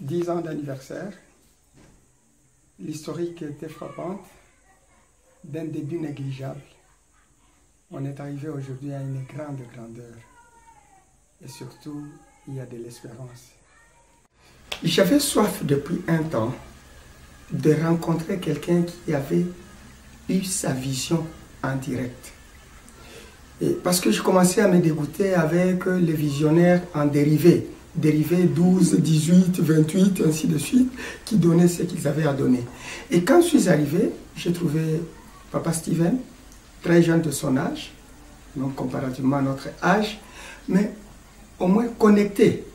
10 ans d'anniversaire. L'historique était frappante, d'un début négligeable. On est arrivé aujourd'hui à une grande grandeur. Et surtout, il y a de l'espérance. J'avais soif depuis un temps de rencontrer quelqu'un qui avait eu sa vision en direct. Et parce que je commençais à me dégoûter avec les visionnaires en dérivés. Dérivés 12, 18, 28, ainsi de suite, qui donnaient ce qu'ils avaient à donner. Et quand je suis arrivé, j'ai trouvé Papa Steven, très jeune de son âge, donc comparativement à notre âge, mais au moins connecté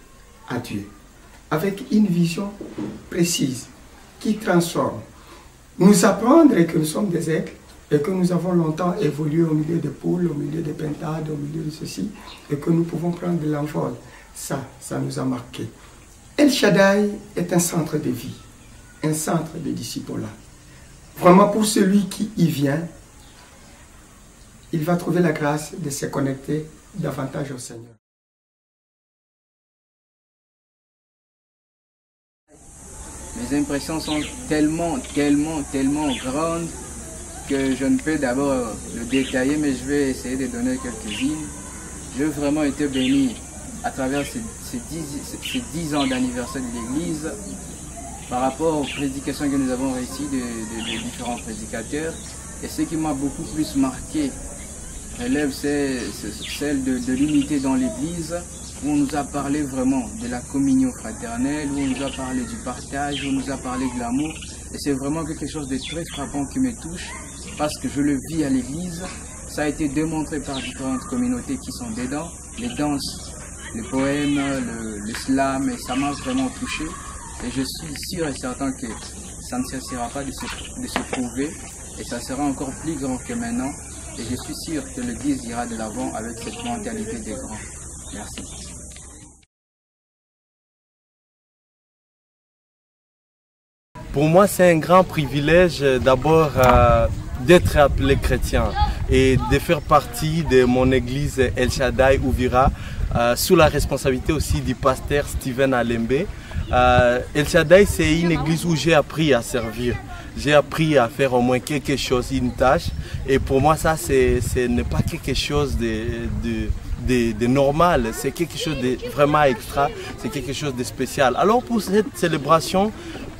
à Dieu, avec une vision précise, qui transforme. Nous apprendre que nous sommes des aigles, et que nous avons longtemps évolué au milieu des poules, au milieu des pentades, au milieu de ceci, et que nous pouvons prendre de l'envol. Ça nous a marqué. El Shaddai est un centre de vie, un centre de disciples-là. Vraiment, pour celui qui y vient, il va trouver la grâce de se connecter davantage au Seigneur. Mes impressions sont tellement grandes que je ne peux d'abord le détailler, mais je vais essayer de donner quelques-unes. J'ai vraiment été béni à travers ces 10 ans d'anniversaire de l'Église par rapport aux prédications que nous avons réussies de différents prédicateurs. Et ce qui m'a beaucoup plus marqué relève celle de l'unité dans l'Église, où on nous a parlé vraiment de la communion fraternelle, où on nous a parlé du partage, où on nous a parlé de l'amour. Et c'est vraiment quelque chose de très frappant qui me touche, parce que je le vis à l'Église. Ça a été démontré par différentes communautés qui sont dedans, les danses, les poèmes, le slam, et ça m'a vraiment touché. Et je suis sûr et certain que ça ne cessera pas de se prouver, et ça sera encore plus grand que maintenant. Et je suis sûr que l'Église ira de l'avant avec cette mentalité des grands. Merci. Pour moi, c'est un grand privilège d'abord d'être appelé chrétien et de faire partie de mon église El Shaddai Uvira, sous la responsabilité aussi du pasteur Steven Alembe. El Shaddai, c'est une église où j'ai appris à servir. J'ai appris à faire au moins quelque chose, une tâche. Et pour moi, ça, ce n'est pas quelque chose de normal. C'est quelque chose de vraiment extra, c'est quelque chose de spécial. Alors pour cette célébration,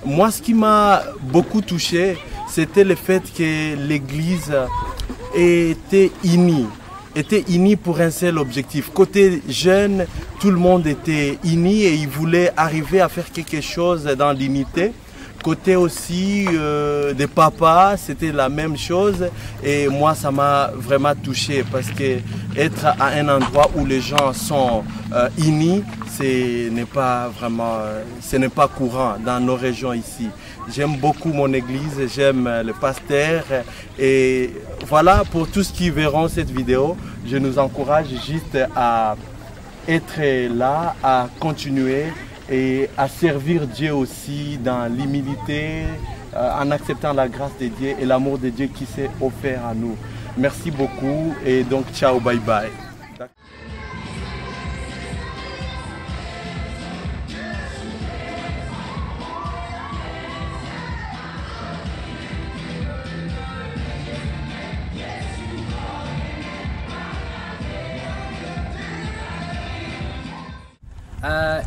moi, ce qui m'a beaucoup touché, c'était le fait que l'église était unie pour un seul objectif. Côté jeune, tout le monde était uni et il voulait arriver à faire quelque chose dans l'unité. Côté aussi des papas, c'était la même chose et moi ça m'a vraiment touché parce que être à un endroit où les gens sont unis, ce n'est pas courant dans nos régions ici. J'aime beaucoup mon église, j'aime le pasteur et voilà, pour tous qui verront cette vidéo, je nous encourage juste à être là, à continuer et à servir Dieu aussi dans l'humilité, en acceptant la grâce de Dieu et l'amour de Dieu qui s'est offert à nous. Merci beaucoup et donc ciao, bye bye.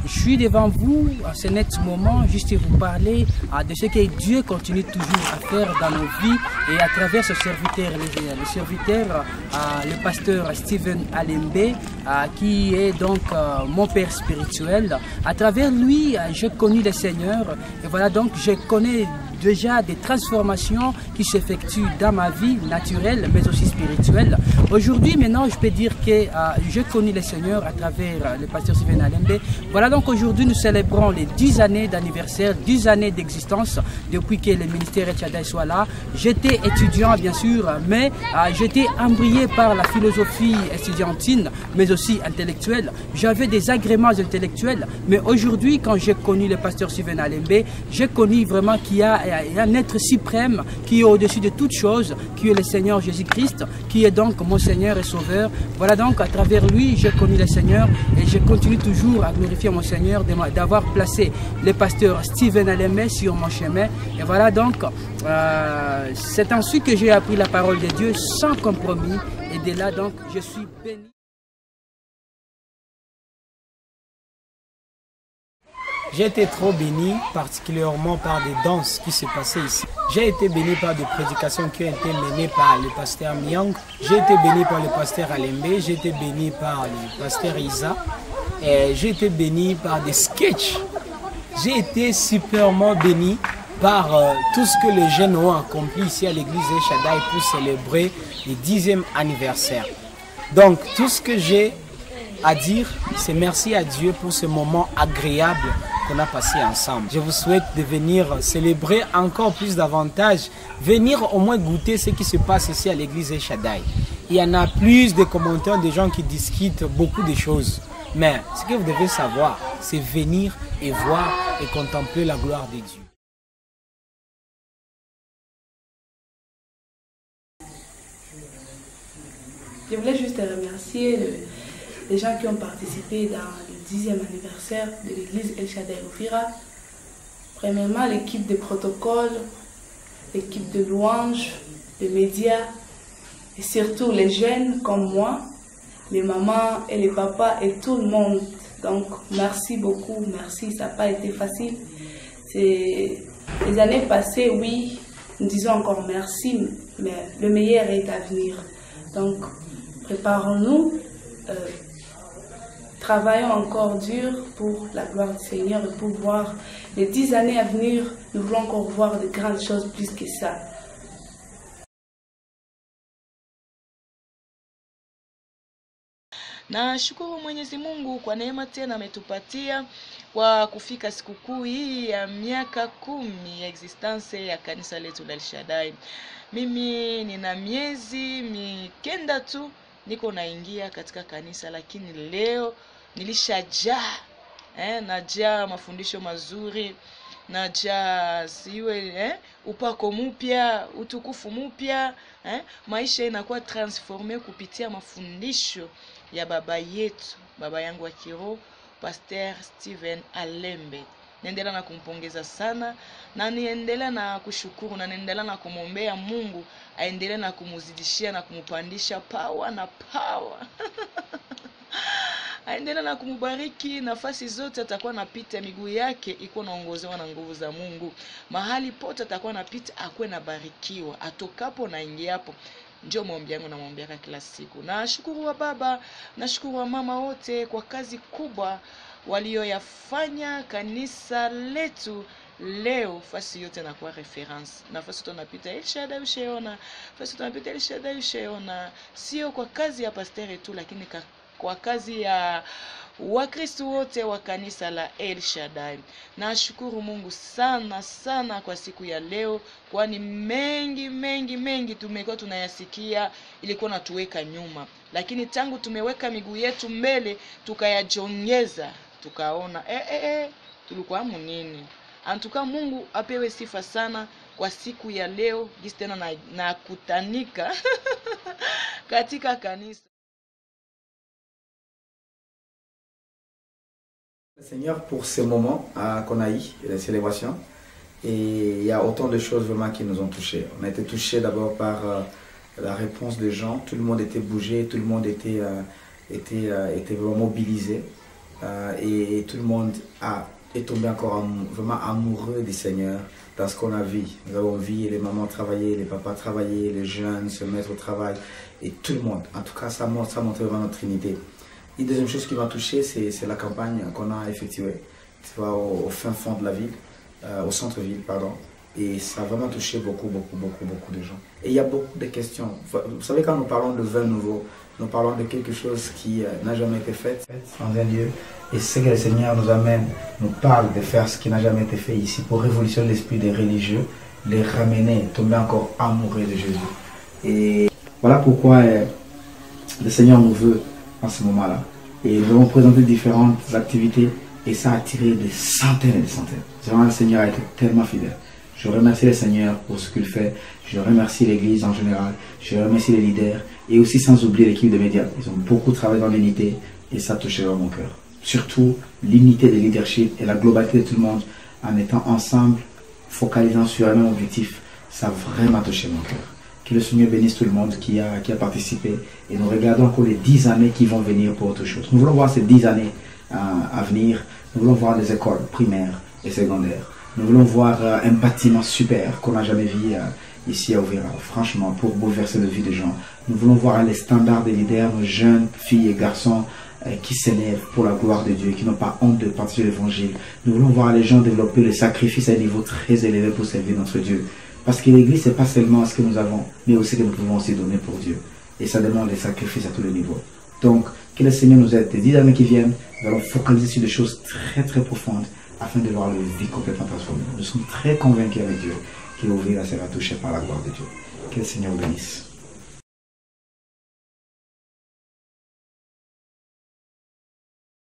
Je suis devant vous à ce net moment juste vous parler de ce que Dieu continue toujours à faire dans nos vies et à travers ce serviteur, le serviteur, le pasteur Steven Alembe, qui est donc mon père spirituel. À travers lui, j'ai connu le Seigneur et voilà donc je connais déjà des transformations qui s'effectuent dans ma vie naturelle mais aussi spirituelle. Aujourd'hui maintenant je peux dire que je connais le Seigneur à travers le pasteur Steven Alembe. Voilà donc aujourd'hui nous célébrons les 10 années d'anniversaire, 10 années d'existence depuis que le ministère El Shaddai soit là. J'étais étudiant bien sûr, mais j'étais embrayé par la philosophie estudiantine mais aussi intellectuelle. J'avais des agréments intellectuels, mais aujourd'hui quand j'ai connu le pasteur Steven Alembe, j'ai connu vraiment qu'il y a a un être suprême qui est au-dessus de toute chose, qui est le Seigneur Jésus-Christ, qui est donc mon Seigneur et Sauveur. Voilà donc à travers lui, j'ai connu le Seigneur et je continue toujours à glorifier mon Seigneur d'avoir placé le pasteur Steven Alemé sur mon chemin. Et voilà donc, c'est ainsi que j'ai appris la parole de Dieu sans compromis. Et de là donc, je suis béni. J'ai été trop béni, particulièrement par des danses qui se passaient ici. J'ai été béni par des prédications qui ont été menées par le pasteur Myang. J'ai été béni par le pasteur Alembe. J'ai été béni par le pasteur Isa. Et j'ai été béni par des sketchs. J'ai été superment béni par tout ce que les jeunes ont accompli ici à l'église El Shaddai pour célébrer le 10e anniversaire. Donc, tout ce que j'ai à dire, c'est merci à Dieu pour ce moment agréable qu'on a passé ensemble. Je vous souhaite de venir célébrer encore plus davantage, venir au moins goûter ce qui se passe ici à l'église El Shaddai. Il y en a plus de commentaires de gens qui discutent beaucoup de choses. Mais ce que vous devez savoir, c'est venir et voir et contempler la gloire de Dieu. Je voulais juste remercier les gens qui ont participé dans le 10e anniversaire de l'église El Shaddai Uvira. Premièrement, l'équipe de protocole, l'équipe de louanges, les médias et surtout les jeunes comme moi, les mamans et les papas et tout le monde. Donc, merci beaucoup, merci, ça n'a pas été facile. Les années passées, oui, nous disons encore merci, mais le meilleur est à venir. Donc, préparons-nous, travaillons encore dur pour la gloire du Seigneur et pour voir les 10 années à venir. Nous voulons encore voir de grandes choses plus que ça. Na shukuru Mwenyezi Mungu kwa neema tena ametupatia kwa kufika sikukuu hii ya miaka 10 ya existence ya kanisa letu la El Shaddai. Mimi nina miezi 9 tu niko naingia katika kanisa, lakini leo nilishajaa najaa mafundisho mazuri, najaa siwe upako mpya, utukufu mpya, maisha inakuwa transforme kupitia mafundisho ya baba yetu, baba yangu wa kiroho, Pastor Steven Alembe. Naendelea na kumpongeza sana na niendelea na kushukuru na niendelea na kumwombea Mungu aendelee na kumuzidishia na kumupandisha power na power. Aendelee na kumubariki nafasi zote atakuwa napita, miguu yake iko naongozewa na nguvu za Mungu. Mahali pote atakuwa napita akuwe na barikiwa, atokapo na ingiapo. Ndio maombi yangu na maombi yake kila siku. Na shukuru wa baba, na shukuru wa mama wote kwa kazi kubwa walioyafanya kanisa letu leo. Fasi yote na kwa reference. Na fasi tunapita El Shaddai usheona, fasi tunapita El Shaddai usheona, sio kwa kazi ya pastor tu, lakini kwa kazi ya Wakristo wote wa kanisa la El Shaddai. Na shukuru Mungu sana sana kwa siku ya leo, kwani mengi tumekuwa tunayasikia ilikuwa natuweka nyuma, lakini tangu tumeweka miguu yetu mbele tukayajongeza, tukaona tulikuwa nini. Antuka Mungu apewe sifa sana kwa siku ya leo, gisi tena na kutanika katika kanisa. Seigneur, pour ce moment qu'on a eu, la célébration, et il y a autant de choses vraiment qui nous ont touchés. On a été touchés d'abord par la réponse des gens, tout le monde était bougé, tout le monde était vraiment mobilisé, et tout le monde est tombé encore vraiment amoureux du Seigneur dans ce qu'on a vu. Nous avons vu les mamans travailler, les papas travailler, les jeunes se mettre au travail, et tout le monde. En tout cas, ça montre vraiment notre Trinité. Une deuxième chose qui m'a touché, c'est la campagne qu'on a effectuée au fin fond de la ville, au centre-ville, pardon. Et ça a vraiment touché beaucoup de gens. Et il y a beaucoup de questions. Vous savez, quand nous parlons de vin nouveau, nous parlons de quelque chose qui n'a jamais été fait dans un lieu. Et ce que le Seigneur nous amène, nous parle de faire ce qui n'a jamais été fait ici pour révolutionner l'esprit des religieux, les ramener, tomber encore amoureux de Jésus. Et voilà pourquoi le Seigneur nous veut en ce moment-là. Et nous avons présenté différentes activités et ça a attiré des centaines et des centaines. Vraiment, le Seigneur a été tellement fidèle. Je remercie le Seigneur pour ce qu'il fait. Je remercie l'Église en général. Je remercie les leaders. Et aussi sans oublier l'équipe de médias. Ils ont beaucoup travaillé dans l'unité et ça touchait vraiment mon cœur. Surtout l'unité des leadership et la globalité de tout le monde en étant ensemble, focalisant sur un même objectif. Ça a vraiment touché mon cœur. Que le Seigneur bénisse tout le monde qui a participé. Et nous regardons encore les 10 années qui vont venir pour autre chose. Nous voulons voir ces 10 années à venir. Nous voulons voir des écoles primaires et secondaires. Nous voulons voir un bâtiment super qu'on n'a jamais vu ici à Uvira. Franchement, pour bouleverser la vie des gens. Nous voulons voir les standards des leaders, nos jeunes filles et garçons qui s'élèvent pour la gloire de Dieu, qui n'ont pas honte de partager l'évangile. Nous voulons voir les gens développer le sacrifice à un niveau très élevé pour servir notre Dieu. Parce que l'Église, ce n'est pas seulement ce que nous avons, mais aussi que nous pouvons aussi donner pour Dieu. Et ça demande des sacrifices à tous les niveaux. Donc, que le Seigneur nous aide. Les 10 années qui viennent, nous allons focaliser sur des choses très très profondes afin de voir le vie complètement transformée. Nous sommes très convaincus avec Dieu que Uvira sera touché par la gloire de Dieu. Que le Seigneur vous bénisse.